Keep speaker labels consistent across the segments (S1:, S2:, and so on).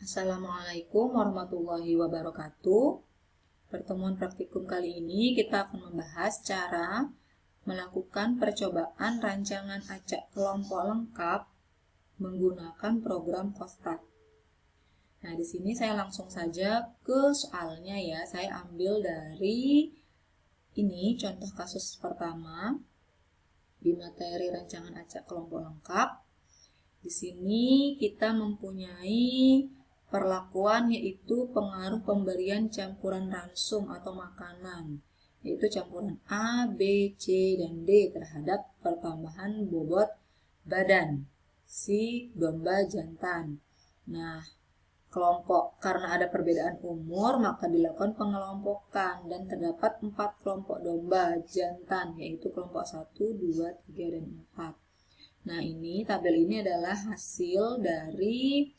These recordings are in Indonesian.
S1: Assalamualaikum warahmatullahi wabarakatuh. Pertemuan praktikum kali ini kita akan membahas cara melakukan percobaan rancangan acak kelompok lengkap menggunakan program Kostat. Nah, di sini saya langsung saja ke soalnya ya. Saya ambil dari ini contoh kasus pertama di materi rancangan acak kelompok lengkap. Di sini kita mempunyai perlakuan yaitu pengaruh pemberian campuran ransum atau makanan, yaitu campuran A, B, C, dan D terhadap pertambahan bobot badan si domba jantan. Nah, karena ada perbedaan umur maka dilakukan pengelompokan dan terdapat 4 kelompok domba jantan, yaitu kelompok 1, 2, 3, dan 4. Nah, tabel ini adalah hasil dari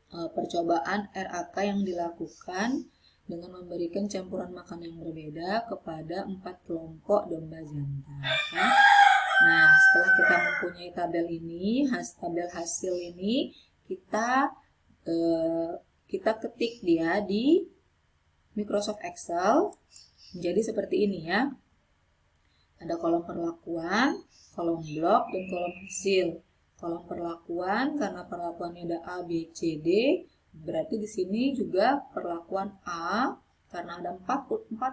S1: percobaan RAK yang dilakukan dengan memberikan campuran makan yang berbeda kepada 4 kelompok domba jantan. Ya. Nah, setelah kita mempunyai tabel ini, tabel hasil ini kita ketik dia di Microsoft Excel menjadi seperti ini ya. Ada kolom perlakuan, kolom blok, dan kolom hasil. Kolom perlakuan, karena perlakuannya ada A, B, C, D, berarti di sini juga perlakuan A, karena ada 4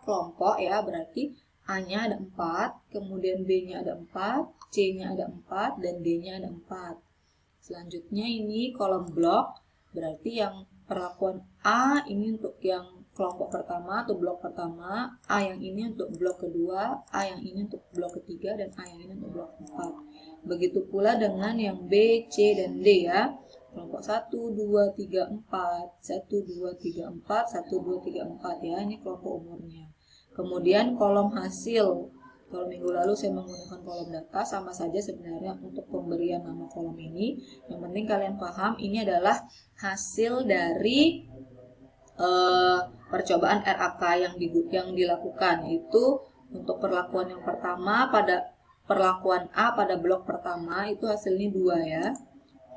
S1: kelompok ya, berarti A-nya ada 4, kemudian B-nya ada 4, C-nya ada 4, dan D-nya ada 4. Selanjutnya ini kolom blok, berarti yang perlakuan A ini untuk yang kelompok pertama atau blok pertama, A yang ini untuk blok kedua, A yang ini untuk blok ketiga, dan A yang ini untuk blok 4. Begitu pula dengan yang B, C, dan D ya. Kelompok 1, 2, 3, 4, 1, 2, 3, 4, 1, 2, 3, 4 ya. Ini kelompok umurnya. Kemudian kolom hasil. Kalau minggu lalu saya menggunakan kolom data, sama saja sebenarnya untuk pemberian nama kolom ini. Yang penting kalian paham ini adalah hasil dari percobaan RAK yang dilakukan, yaitu untuk perlakuan yang pertama pada perlakuan A pada blok pertama itu hasilnya 2 ya.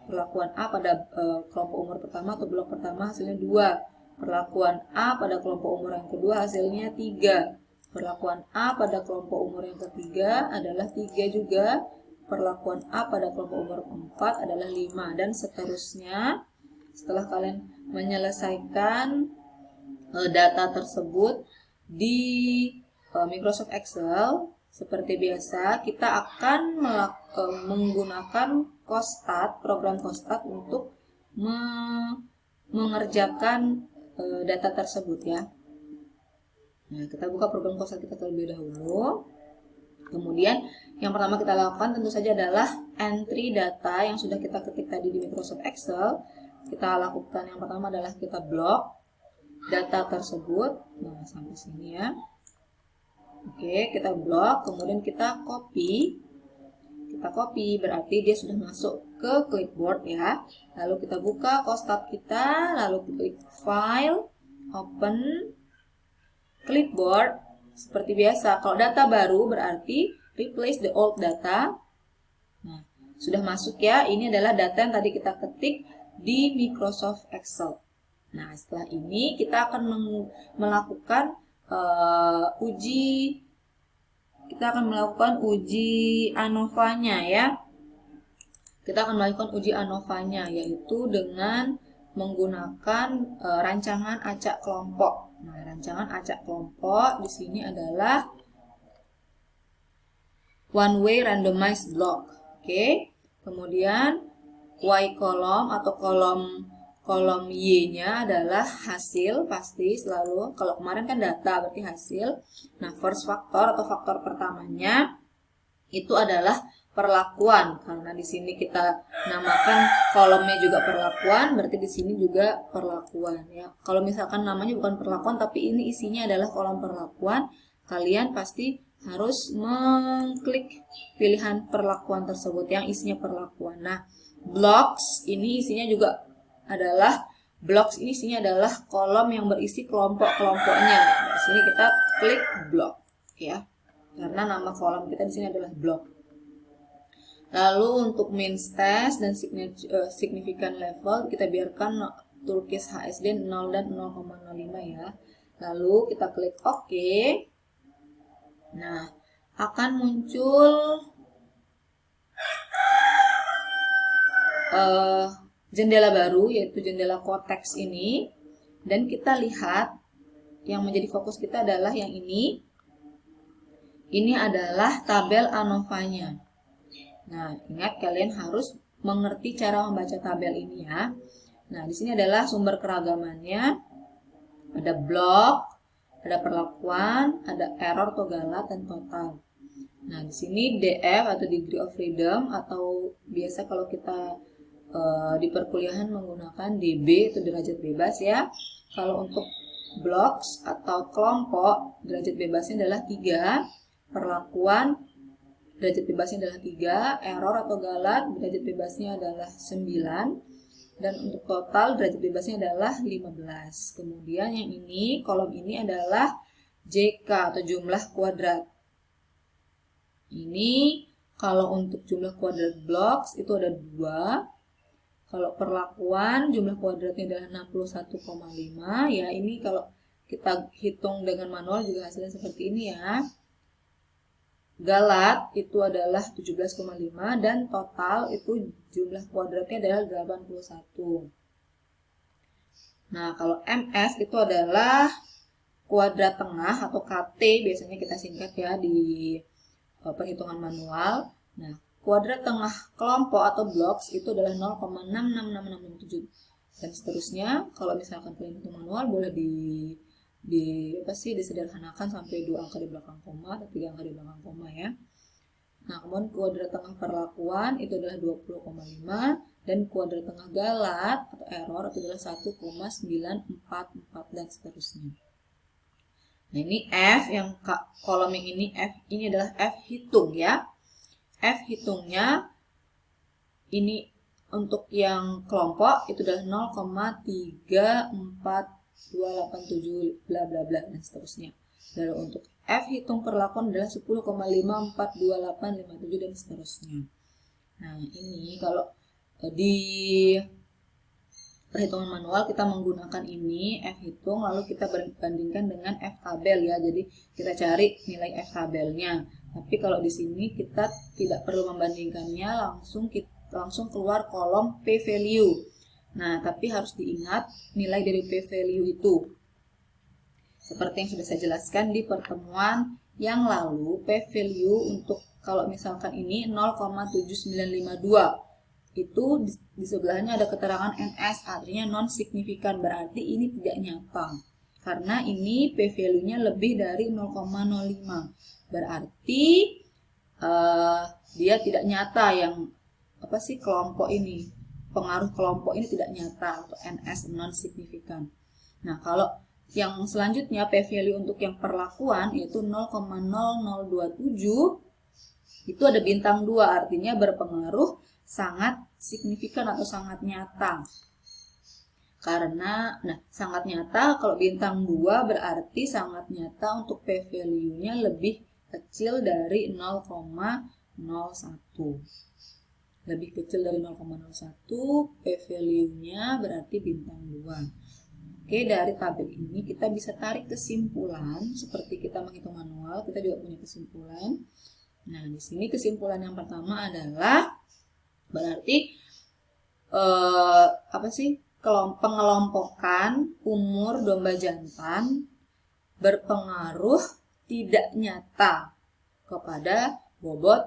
S1: Perlakuan A pada kelompok umur pertama atau blok pertama hasilnya 2. Perlakuan A pada kelompok umur yang kedua hasilnya 3. Perlakuan A pada kelompok umur yang ketiga adalah 3 juga. Perlakuan A pada kelompok umur 4 adalah 5, dan seterusnya. Setelah kalian menyelesaikan data tersebut di Microsoft Excel, seperti biasa kita akan menggunakan Kostat, program Kostat untuk mengerjakan data tersebut ya. Nah, kita buka program Kostat kita terlebih dahulu. Kemudian yang pertama kita lakukan tentu saja adalah entry data yang sudah kita ketik tadi di Microsoft Excel. Kita lakukan yang pertama adalah kita blok data tersebut. Nah, sampai sini ya. Oke, kita blok, kemudian kita copy. Kita copy berarti dia sudah masuk ke clipboard ya. Lalu kita buka Kostat kita, lalu klik file, open, clipboard. Seperti biasa, kalau data baru berarti replace the old data. Nah, sudah masuk ya. Ini adalah data yang tadi kita ketik di Microsoft Excel. Nah, setelah ini kita akan melakukan uji ANOVA-nya ya. Kita akan melakukan uji ANOVA-nya yaitu dengan menggunakan rancangan acak kelompok. Nah, rancangan acak kelompok di sini adalah one way randomized block. Oke. Kemudian Y kolom atau kolom Y-nya adalah hasil, pasti selalu. Kalau kemarin kan data berarti hasil. Nah, first faktor atau faktor pertamanya itu adalah perlakuan. Karena di sini kita namakan kolomnya juga perlakuan, berarti di sini juga perlakuan ya. Kalau misalkan namanya bukan perlakuan tapi ini isinya adalah kolom perlakuan, kalian pasti harus mengklik pilihan perlakuan tersebut yang isinya perlakuan. Nah, blocks ini isinya juga adalah kolom yang berisi kelompok-kelompoknya. Nah, di sini kita klik block ya. Karena nama kolom kita di sini adalah block. Lalu untuk means test dan significant level kita biarkan Turkish HSD 0 dan 0,05 ya. Lalu kita klik OK. Nah, akan muncul jendela baru, yaitu jendela konteks ini. Dan kita lihat yang menjadi fokus kita adalah yang ini. Ini adalah tabel ANOVA-nya. Nah, ingat kalian harus mengerti cara membaca tabel ini ya. Nah, di sini adalah sumber keragamannya. Ada blok, ada perlakuan, ada error atau galat, dan total. Nah, di sini DF atau degree of freedom, atau biasa kalau kita di perkuliahan menggunakan DB atau derajat bebas ya. Kalau untuk blocks atau kelompok, derajat bebasnya adalah 3, perlakuan derajat bebasnya adalah 3, error atau galat derajat bebasnya adalah 9, dan untuk total derajat bebasnya adalah 15. Kemudian yang ini, kolom ini adalah JK atau jumlah kuadrat. Ini kalau untuk jumlah kuadrat blocks itu ada 2. Kalau perlakuan jumlah kuadratnya adalah 61,5. Ya, ini kalau kita hitung dengan manual juga hasilnya seperti ini ya. Galat itu adalah 17,5 dan total itu jumlah kuadratnya adalah 81. Nah, kalau MS itu adalah kuadrat tengah atau KT, biasanya kita singkat ya di perhitungan manual. Nah, kuadrat tengah kelompok atau blocks itu adalah 0,666667 dan seterusnya. Kalau misalkan kalian hitung manual boleh disederhanakan sampai 2 angka di belakang koma atau 3 angka di belakang koma ya. Nah, kemudian kuadrat tengah perlakuan itu adalah 20,5 dan kuadrat tengah galat atau error itu adalah 1,944 dan seterusnya. Nah, ini F yang kolom yang ini F ini adalah F hitung ya. F hitungnya ini untuk yang kelompok itu adalah 0,34287 bla bla bla dan seterusnya. Lalu untuk F hitung perlakuan adalah 10,542857 dan seterusnya. Nah, ini kalau di perhitungan manual kita menggunakan ini F hitung, lalu kita bandingkan dengan F tabel ya. Jadi kita cari nilai F tabelnya. Tapi kalau di sini kita tidak perlu membandingkannya, langsung keluar kolom P value. Nah, tapi harus diingat nilai dari P value itu. Seperti yang sudah saya jelaskan di pertemuan yang lalu, P value untuk kalau misalkan ini 0,7952. Itu di sebelahnya ada keterangan NS, artinya non signifikan, berarti ini tidak nyata. Karena ini P value-nya lebih dari 0,05. Berarti dia tidak nyata yang kelompok ini. Pengaruh kelompok ini tidak nyata atau NS non signifikan. Nah, kalau yang selanjutnya P value untuk yang perlakuan yaitu 0,0027 itu ada bintang 2, artinya berpengaruh sangat signifikan atau sangat nyata. Karena sangat nyata kalau bintang 2 berarti sangat nyata untuk P value-nya lebih kecil dari 0,01. Lebih kecil dari 0,01, P value-nya berarti bintang 2. Oke, dari tabel ini kita bisa tarik kesimpulan seperti kita menghitung manual, kita juga punya kesimpulan. Nah, di sini kesimpulan yang pertama adalah berarti pengelompokan umur domba jantan berpengaruh tidak nyata kepada bobot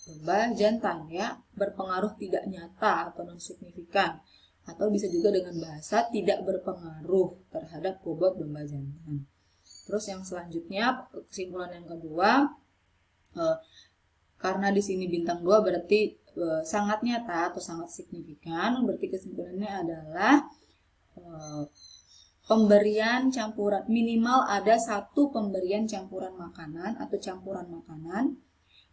S1: domba jantan ya, berpengaruh tidak nyata atau non signifikan, atau bisa juga dengan bahasa tidak berpengaruh terhadap bobot domba jantan. Terus yang selanjutnya kesimpulan yang kedua, karena di sini bintang 2 berarti sangat nyata atau sangat signifikan, berarti kesimpulannya adalah pemberian campuran, minimal ada 1 pemberian campuran makanan atau campuran makanan,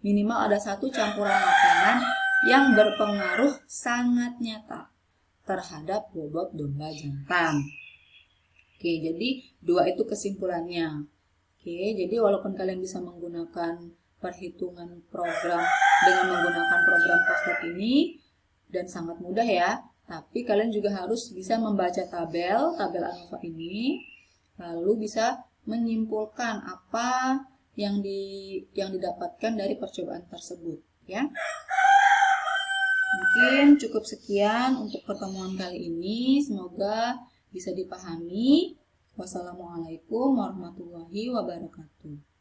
S1: minimal ada 1 campuran makanan yang berpengaruh sangat nyata terhadap bobot domba jantan. Oke, jadi 2 itu kesimpulannya. Oke, jadi walaupun kalian bisa menggunakan perhitungan program dengan menggunakan program Post-it ini dan sangat mudah ya, Tapi kalian juga harus bisa membaca tabel ANOVA ini, lalu bisa menyimpulkan apa yang didapatkan dari percobaan tersebut, ya. Mungkin cukup sekian untuk pertemuan kali ini. Semoga bisa dipahami. Wassalamualaikum warahmatullahi wabarakatuh.